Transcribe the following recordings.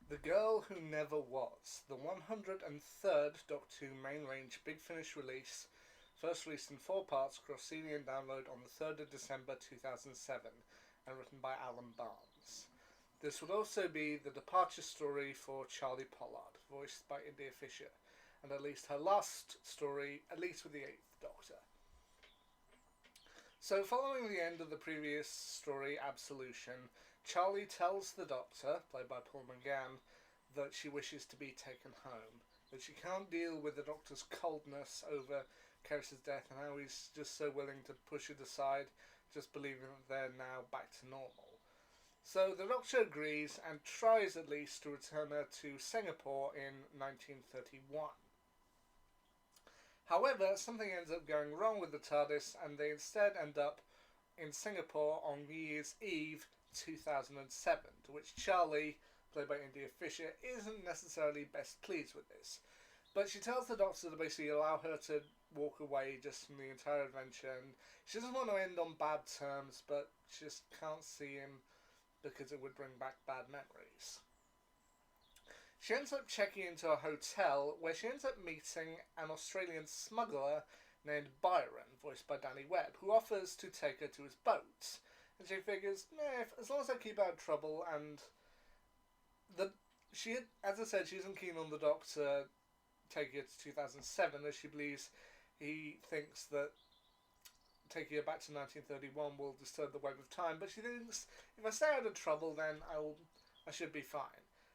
The Girl Who Never Was, the 103rd Doctor Who main range Big Finish release, first released in 4 parts across CD and download on the 3rd of December 2007, and written by Alan Barnes. This would also be the departure story for Charley Pollard, voiced by India Fisher, and at least her last story, at least with the 8th Doctor. So, following the end of the previous story, Absolution, Charley tells the Doctor, played by Paul McGann, that she wishes to be taken home, that she can't deal with the Doctor's coldness over Keris's death and how he's just so willing to push it aside, just believing that they're now back to normal. So the Doctor agrees and tries at least to return her to Singapore in 1931. However, something ends up going wrong with the TARDIS, and they instead end up in Singapore on New Year's Eve 2007, to which Charley, played by India Fisher, isn't necessarily best pleased with this. But she tells the Doctor to basically allow her to walk away just from the entire adventure, and she doesn't want to end on bad terms, but she just can't see him because it would bring back bad memories. She ends up checking into a hotel where she ends up meeting an Australian smuggler named Byron, voiced by Danny Webb, who offers to take her to his boat. And she figures, as long as I keep out of trouble, and as I said, she isn't keen on the Doctor taking her to 2007, as she believes he thinks that taking her back to 1931 will disturb the web of time, but she thinks if I stay out of trouble, then I should be fine.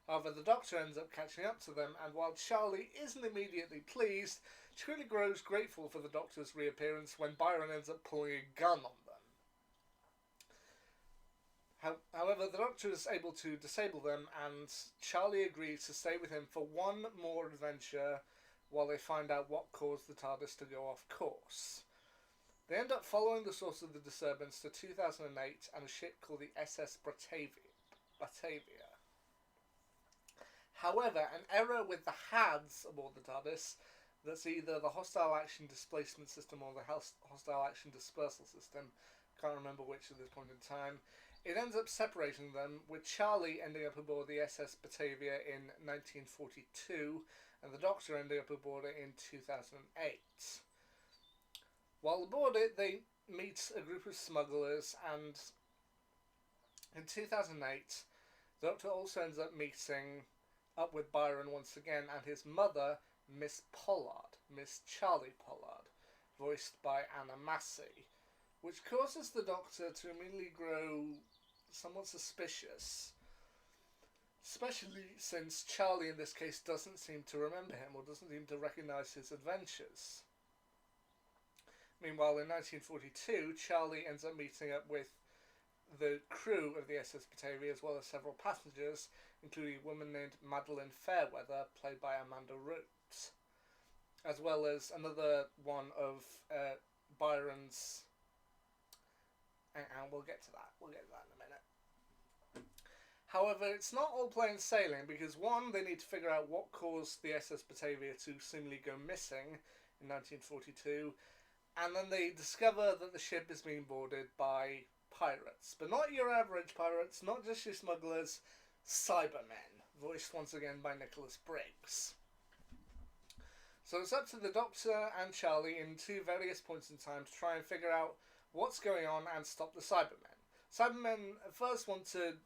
However, the Doctor ends up catching up to them, and while Charley isn't immediately pleased, she quickly grows grateful for the Doctor's reappearance when Byron ends up pulling a gun on them. However, the Doctor is able to disable them, and Charley agrees to stay with him for one more adventure while they find out what caused the TARDIS to go off course. They end up following the source of the disturbance to 2008 and a ship called the SS Batavia. However, an error with the HADS aboard the TARDIS, that's either the Hostile Action Displacement System or the Hostile Action Dispersal System, can't remember which at this point in time, it ends up separating them, with Charley ending up aboard the SS Batavia in 1942 and the Doctor ending up aboard it in 2008. While aboard it, they meet a group of smugglers, and in 2008, the Doctor also ends up meeting up with Byron once again and his mother, Miss Charley Pollard, voiced by Anna Massey, which causes the Doctor to immediately grow somewhat suspicious, especially since Charley in this case doesn't seem to remember him or doesn't seem to recognise his adventures. Meanwhile, in 1942, Charley ends up meeting up with the crew of the SS Batavia, as well as several passengers, including a woman named Madeline Fairweather, played by Amanda Root, as well as another one of Byron's. And we'll get to that. We'll get to that in a minute. However, it's not all plain sailing, because one, they need to figure out what caused the SS Batavia to seemingly go missing in 1942, and then they discover that the ship is being boarded by pirates. But not your average pirates, not just your smugglers, Cybermen, voiced once again by Nicholas Briggs. So it's up to the Doctor and Charley in two various points in time to try and figure out what's going on and stop the Cybermen. Cybermen first want to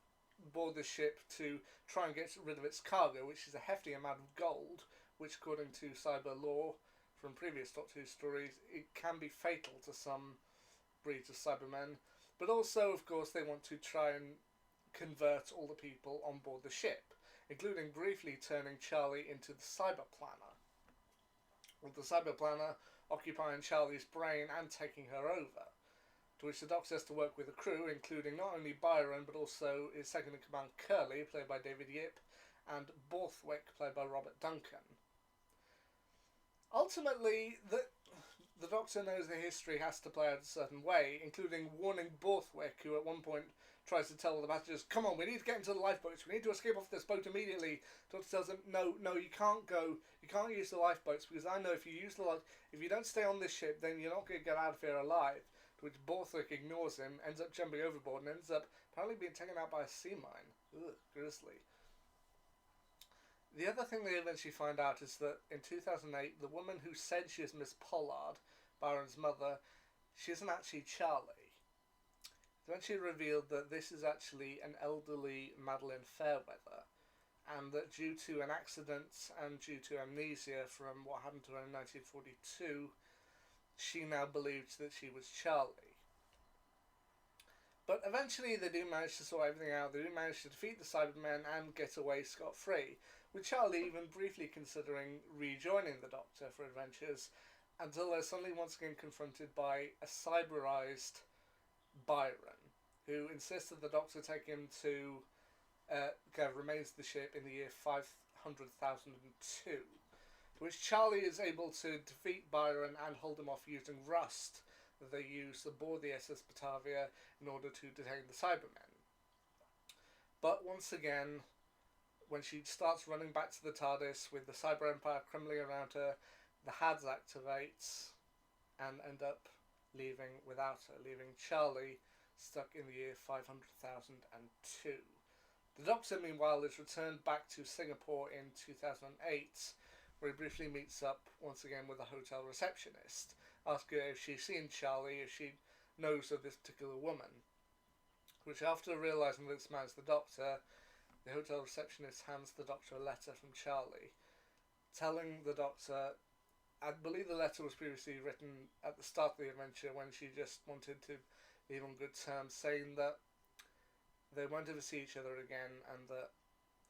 board the ship to try and get rid of its cargo, which is a hefty amount of gold, which according to cyber law from previous Doctor Who stories, it can be fatal to some breeds of Cybermen. But also, of course, they want to try and convert all the people on board the ship, including briefly turning Charley into the Cyber Planner, with the Cyber Planner occupying Charley's brain and taking her over, to which the Doctor has to work with a crew, including not only Byron, but also his second-in-command Curly, played by David Yip, and Borthwick, played by Robert Duncan. Ultimately, the Doctor knows the history has to play out a certain way, including warning Borthwick, who at one point tries to tell the passengers, "Come on, we need to get into the lifeboats, we need to escape off this boat immediately." The Doctor tells him, no, you can't go, you can't use the lifeboats, because I know if you don't stay on this ship, then you're not going to get out of here alive. To which Borthwick ignores him, ends up jumping overboard, and ends up apparently being taken out by a sea mine. Ugh, grisly. The other thing they eventually find out is that in 2008, the woman who said she is Miss Pollard, Byron's mother, she isn't actually Charley. It's eventually revealed that this is actually an elderly Madeline Fairweather, and that due to an accident and due to amnesia from what happened to her in 1942, she now believed that she was Charley. But eventually they do manage to sort everything out. They do manage to defeat the Cybermen and get away scot-free, with Charley even briefly considering rejoining the Doctor for adventures, until they're suddenly once again confronted by a cyberized Byron, who insists that the Doctor take him to remains of the ship in the year 500,002, to which Charley is able to defeat Byron and hold him off using rust that they used aboard the SS Batavia in order to detain the Cybermen. But once again, when she starts running back to the TARDIS with the Cyber Empire crumbling around her, the HADS activates and end up leaving without her, leaving Charley stuck in the year 500,002. The Doctor, meanwhile, is returned back to Singapore in 2008, where he briefly meets up once again with a hotel receptionist, asking her if she's seen Charley, if she knows of this particular woman. Which, after realising that this man's the Doctor, the hotel receptionist hands the Doctor a letter from Charley, telling the Doctor, I believe the letter was previously written at the start of the adventure when she just wanted to leave on good terms, saying that they won't ever see each other again and that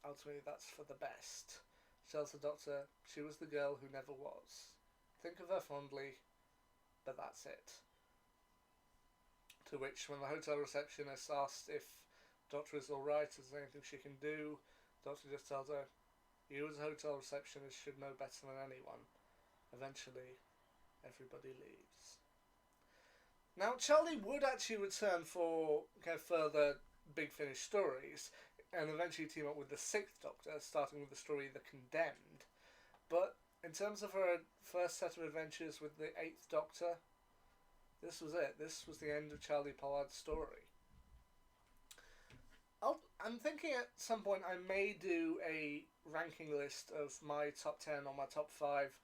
ultimately that's for the best. She tells the Doctor she was the girl who never was. Think of her fondly, but that's it. To which, when the hotel receptionist asks if the Doctor is alright, is there anything she can do, the Doctor just tells her, you as a hotel receptionist should know better than anyone. Eventually, everybody leaves. Now, Charley would actually return for further Big Finish stories, and eventually team up with the Sixth Doctor, starting with the story The Condemned. But in terms of her first set of adventures with the Eighth Doctor, this was it. This was the end of Charley Pollard's story. I'm thinking at some point I may do a ranking list of my top 10 or my top 5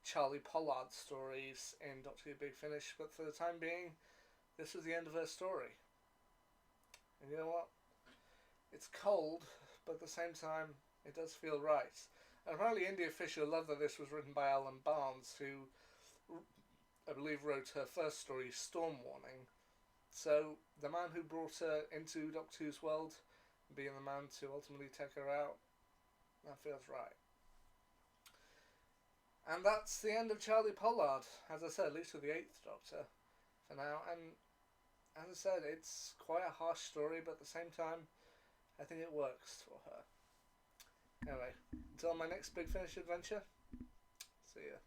Charley Pollard stories in Doctor Who Big Finish, but for the time being, this was the end of her story. And you know what? It's cold, but at the same time, it does feel right. And apparently India Fisher loved that this was written by Alan Barnes, who I believe wrote her first story, Storm Warning. So, the man who brought her into Doctor Who's world, being the man to ultimately take her out, that feels right. And that's the end of Charley Pollard, as I said, at least with the Eighth Doctor for now. And as I said, it's quite a harsh story, but at the same time, I think it works for her. Anyway, until my next Big Finish adventure, see ya.